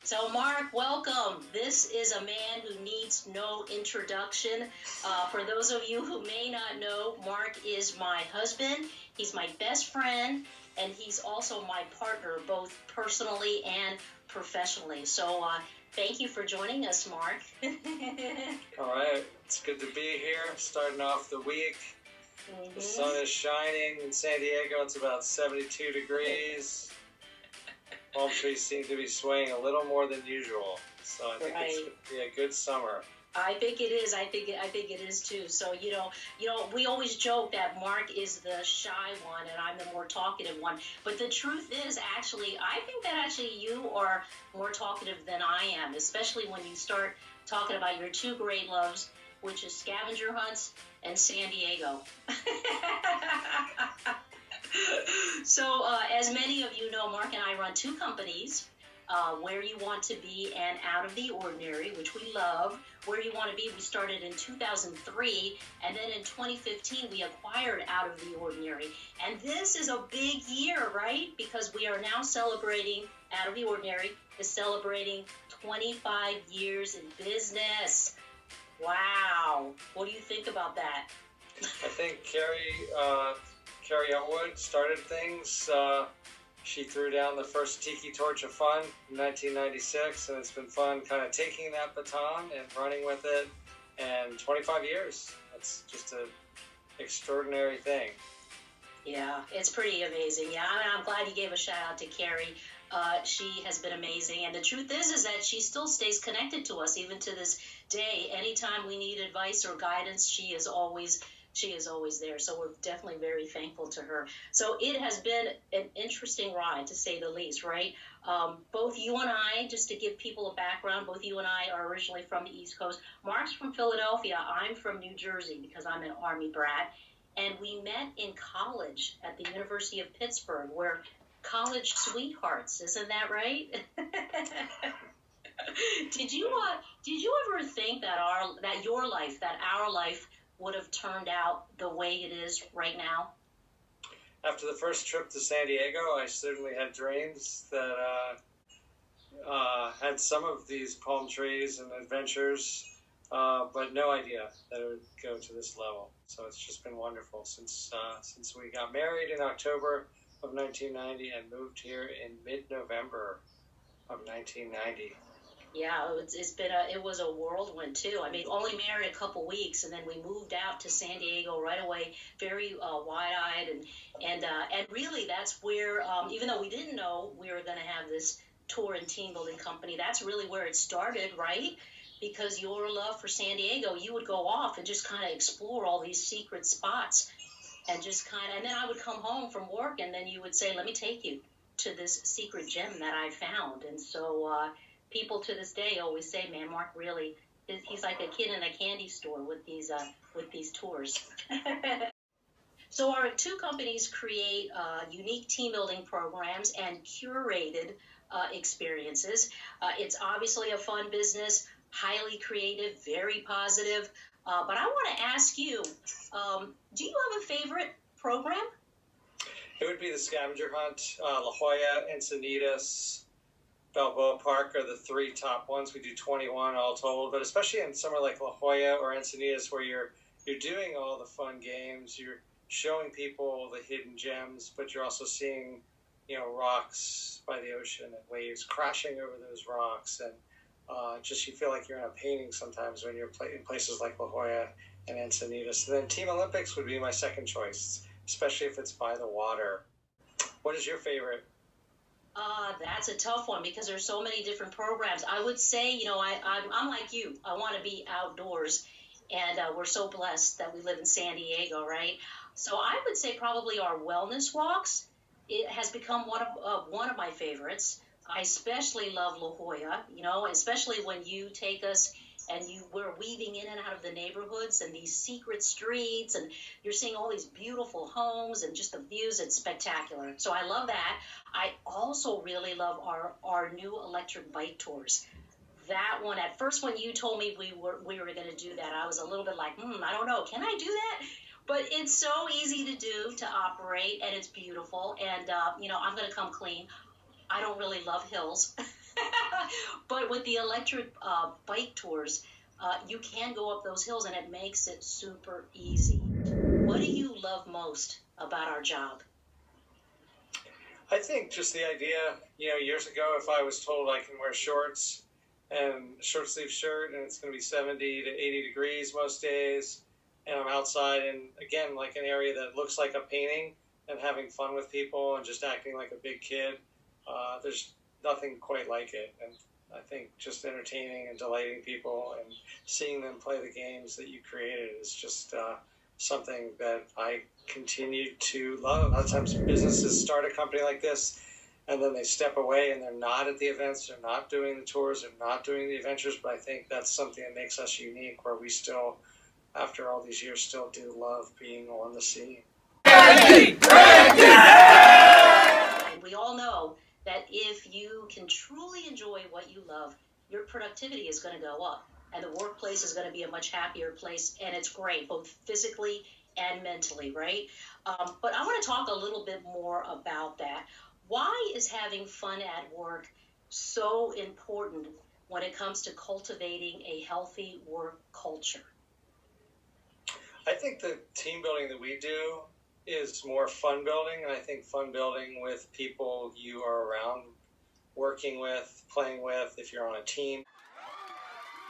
So, Marc, welcome. This is a man who needs no introduction. For those of you who may not know, Marc is my husband. He's my best friend, and he's also my partner, both personally and professionally. So, thank you for joining us, Marc. All right. It's good to be here. Starting off the week. Mm-hmm. The sun is shining in San Diego. It's about 72 degrees. Palm trees seem to be swaying a little more than usual, so I think it's going to be a good summer. I think it is. I think it is too. So you know, we always joke that Marc is the shy one and I'm the more talkative one. But the truth is, actually, I think that actually you are more talkative than I am, especially when you start talking about your two great loves, which is scavenger hunts and San Diego. So, as many of you know, Marc and I run two companies, Where You Want to Be and Out of the Ordinary, which we love. Where You Want to Be, we started in 2003, and then in 2015, we acquired Out of the Ordinary. And this is a big year, right? Because we are now celebrating, Out of the Ordinary is celebrating 25 years in business. Wow. What do you think about that? I think Carrie Elwood started things. She threw down the first Tiki Torch of Fun in 1996, and it's been fun kind of taking that baton and running with it. And 25 years, that's just an extraordinary thing. Yeah, it's pretty amazing. Yeah, I'm glad you gave a shout out to Carrie. She has been amazing. And the truth is that she still stays connected to us even to this day. Anytime we need advice or guidance, she is always there. So we're definitely very thankful to her. So it has been an interesting ride, to say the least, right? Both you and I, just to give people a background, both you and I are originally from the East Coast. Marc's from Philadelphia. I'm from New Jersey because I'm an Army brat. And we met in college at the University of Pittsburgh. We're college sweethearts. Isn't that right? Did you ever think that our life would have turned out the way it is right now? After the first trip to San Diego, I certainly had dreams that had some of these palm trees and adventures, but no idea that it would go to this level. So it's just been wonderful since we got married in October of 1990 and moved here in mid-November of 1990. Yeah, it was a whirlwind too. I mean, only married a couple weeks, and then we moved out to San Diego right away, very wide-eyed, and really that's where, even though we didn't know we were going to have this tour and team building company, that's really where it started, right? Because your love for San Diego, you would go off and just kind of explore all these secret spots, and then I would come home from work, and then you would say, "Let me take you to this secret gem that I found," and so. People to this day always say, "Man, Marc really, he's like a kid in a candy store with these tours." So our two companies create unique team building programs and curated experiences. It's obviously a fun business, highly creative, very positive. But I want to ask you, do you have a favorite program? It would be the scavenger hunt, La Jolla, Encinitas, Balboa Park are the three top ones. We do 21 all told, but especially in somewhere like La Jolla or Encinitas, where you're doing all the fun games, you're showing people the hidden gems, but you're also seeing, rocks by the ocean and waves crashing over those rocks, and just you feel like you're in a painting sometimes when you're in places like La Jolla and Encinitas. And then Team Olympics would be my second choice, especially if it's by the water. What is your favorite? That's a tough one because there's so many different programs. I would say, I'm like you. I want to be outdoors, and we're so blessed that we live in San Diego, right? So I would say probably our wellness walks. It has become one of my favorites. I especially love La Jolla, especially when you take us and we're weaving in and out of the neighborhoods and these secret streets, and you're seeing all these beautiful homes and just the views. It's spectacular. So I love that. I also really love our new electric bike tours. That one, at first when you told me we were going to do that, I was a little bit like, I don't know, can I do that? But it's so easy to do, to operate, and it's beautiful. And, I'm going to come clean. I don't really love hills. But with the electric bike tours, you can go up those hills and it makes it super easy. What do you love most about our job? I think just the idea, years ago, if I was told I can wear shorts and a short sleeve shirt and it's going to be 70 to 80 degrees most days, and I'm outside in, again, like an area that looks like a painting and having fun with people and just acting like a big kid, there's nothing quite like it. And I think just entertaining and delighting people and seeing them play the games that you created is just something that I continue to love. A lot of times businesses start a company like this and then they step away and they're not at the events, they're not doing the tours, they're not doing the adventures, but I think that's something that makes us unique, where we still, after all these years, still do love being on the scene. And we all know that if you can truly enjoy what you love, your productivity is going to go up and the workplace is going to be a much happier place, and it's great both physically and mentally, right? But I want to talk a little bit more about that. Why is having fun at work so important when it comes to cultivating a healthy work culture? I think the team building that we do is more fun building, and I think fun building with people you are around, working with, playing with. If you're on a team,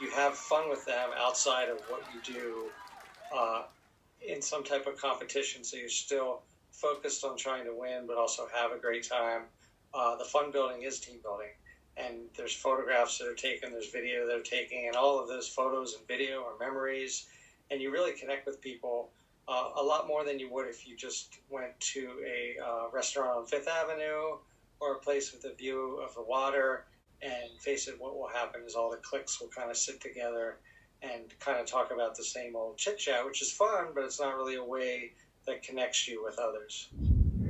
you have fun with them outside of what you do in some type of competition, so you're still focused on trying to win but also have a great time. The fun building is team building, and there's photographs that are taken, there's video that are taken, and all of those photos and video are memories, and you really connect with people a lot more than you would if you just went to a restaurant on Fifth Avenue or a place with a view of the water. And face it, what will happen is all the cliques will kind of sit together and kind of talk about the same old chit chat, which is fun, but it's not really a way that connects you with others.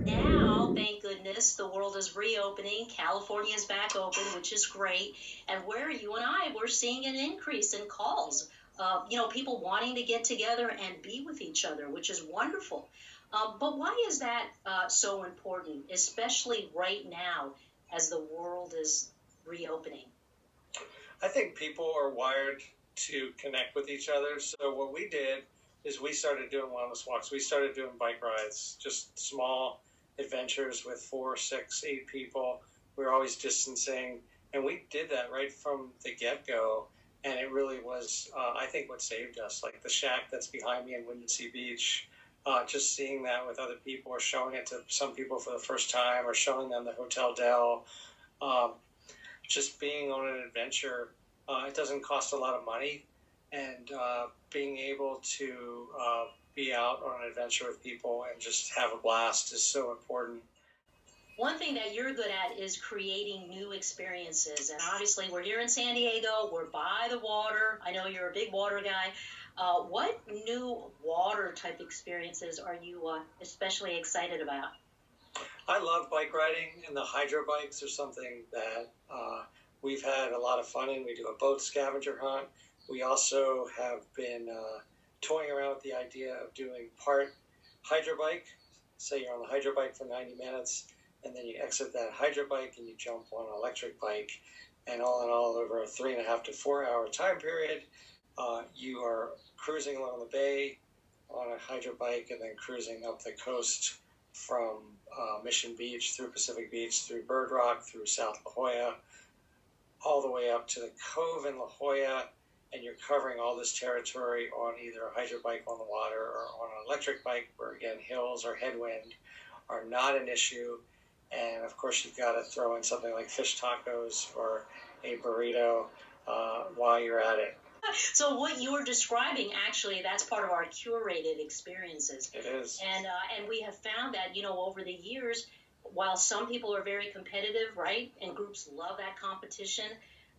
Now, thank goodness, the world is reopening. California is back open, which is great. And where you and I, we're seeing an increase in calls. People wanting to get together and be with each other, which is wonderful. But why is that so important, especially right now as the world is reopening? I think people are wired to connect with each other. So what we did is we started doing wellness walks. We started doing bike rides, just small adventures with 4, 6, 8 people. We were always distancing, and we did that right from the get-go. And it really was, I think, what saved us. Like the shack that's behind me in Windansea Beach, just seeing that with other people, or showing it to some people for the first time, or showing them the Hotel Del. Just being on an adventure, it doesn't cost a lot of money, and being able to be out on an adventure with people and just have a blast is so important. One thing that you're good at is creating new experiences, and obviously we're here in San Diego, we're by the water. I know you're a big water guy. What new water type experiences are you especially excited about? I love bike riding, and the hydro bikes are something that we've had a lot of fun in. We do a boat scavenger hunt. We also have been toying around with the idea of doing part hydro bike. Say you're on the hydro bike for 90 minutes, and then you exit that hydro bike and you jump on an electric bike. And all in all, over a 3.5 to 4 hour time period, you are cruising along the bay on a hydro bike and then cruising up the coast from Mission Beach through Pacific Beach, through Bird Rock, through South La Jolla, all the way up to the Cove in La Jolla, and you're covering all this territory on either a hydro bike on the water or on an electric bike, where again, hills or headwind are not an issue. And of course, you've got to throw in something like fish tacos or a burrito while you're at it. So what you're describing, actually, that's part of our curated experiences. It is. And we have found that, over the years, while some people are very competitive, right, and groups love that competition,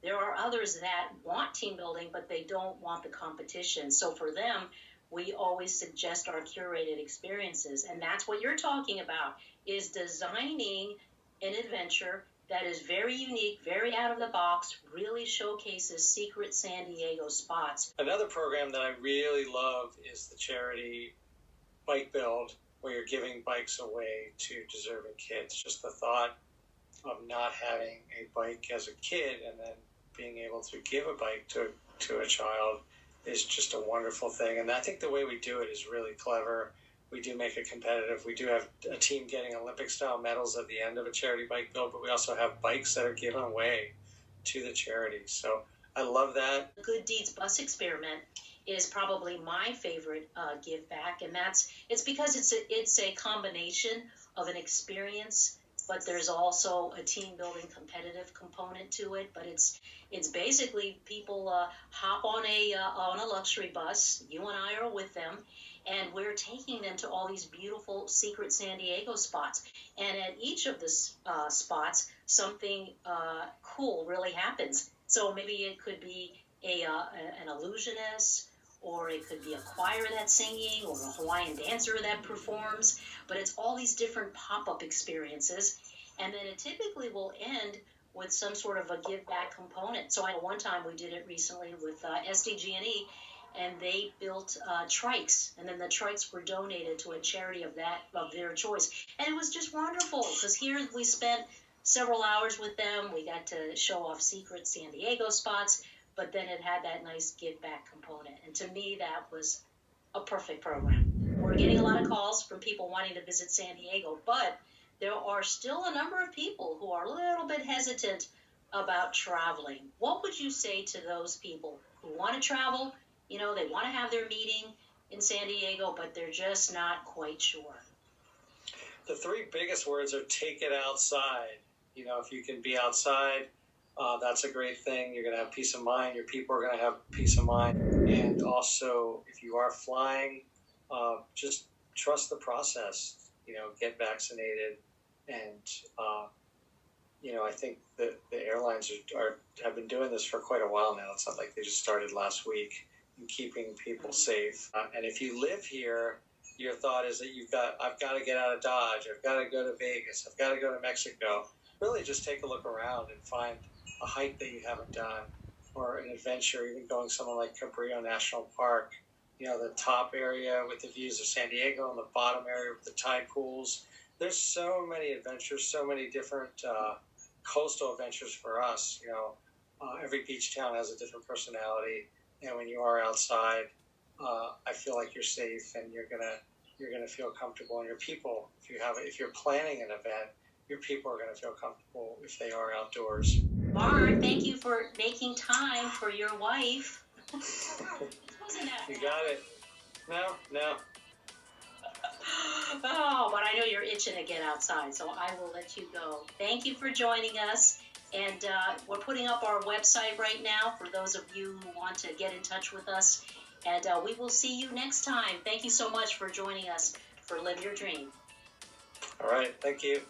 there are others that want team building, but they don't want the competition. So for them, we always suggest our curated experiences. And that's what you're talking about, is designing an adventure that is very unique, very out of the box, really showcases secret San Diego spots. Another program that I really love is the charity Bike Build, where you're giving bikes away to deserving kids. Just the thought of not having a bike as a kid and then being able to give a bike to a child is just a wonderful thing. And I think the way we do it is really clever. We do make it competitive. We do have a team getting Olympic-style medals at the end of a charity bike build, but we also have bikes that are given away to the charity. So I love that. The Good Deeds Bus Experiment is probably my favorite give back, and it's because it's a combination of an experience, but there's also a team building competitive component to it. But it's basically people hop on a luxury bus. You and I are with them, and we're taking them to all these beautiful secret San Diego spots. And at each of the spots, something cool really happens. So maybe it could be an illusionist, or it could be a choir that's singing, or a Hawaiian dancer that performs. But it's all these different pop-up experiences. And then it typically will end with some sort of a give-back component. So one time we did it recently with SDG&E, and they built trikes, and then the trikes were donated to a charity of their choice. And it was just wonderful, because here we spent several hours with them. We got to show off secret San Diego spots, but then it had that nice give back component. And to me, that was a perfect program. We're getting a lot of calls from people wanting to visit San Diego, but there are still a number of people who are a little bit hesitant about traveling. What would you say to those people who want to travel? You know, they want to have their meeting in San Diego, but they're just not quite sure. The three biggest words are take it outside. You know, if you can be outside, that's a great thing. You're going to have peace of mind. Your people are going to have peace of mind. And also, if you are flying, just trust the process. You know, get vaccinated. And, you know, I think that the airlines have been doing this for quite a while now. It's not like they just started last week in keeping people safe. And if you live here, your thought is that I've got to get out of Dodge. I've got to go to Vegas. I've got to go to Mexico. Really just take a look around and find a hike that you haven't done, or an adventure, even going somewhere like Cabrillo National Park. You know, the top area with the views of San Diego and the bottom area with the tide pools. There's so many adventures, so many different coastal adventures for us. You know, every beach town has a different personality, and when you are outside, I feel like you're safe, and you're gonna feel comfortable. And your people, if you're planning an event, your people are going to feel comfortable if they are outdoors. Marc, thank you for making time for your wife. You got it. No. Oh, but I know you're itching to get outside, so I will let you go. Thank you for joining us. And we're putting up our website right now for those of you who want to get in touch with us. And we will see you next time. Thank you so much for joining us for Live Your Dream. All right. Thank you.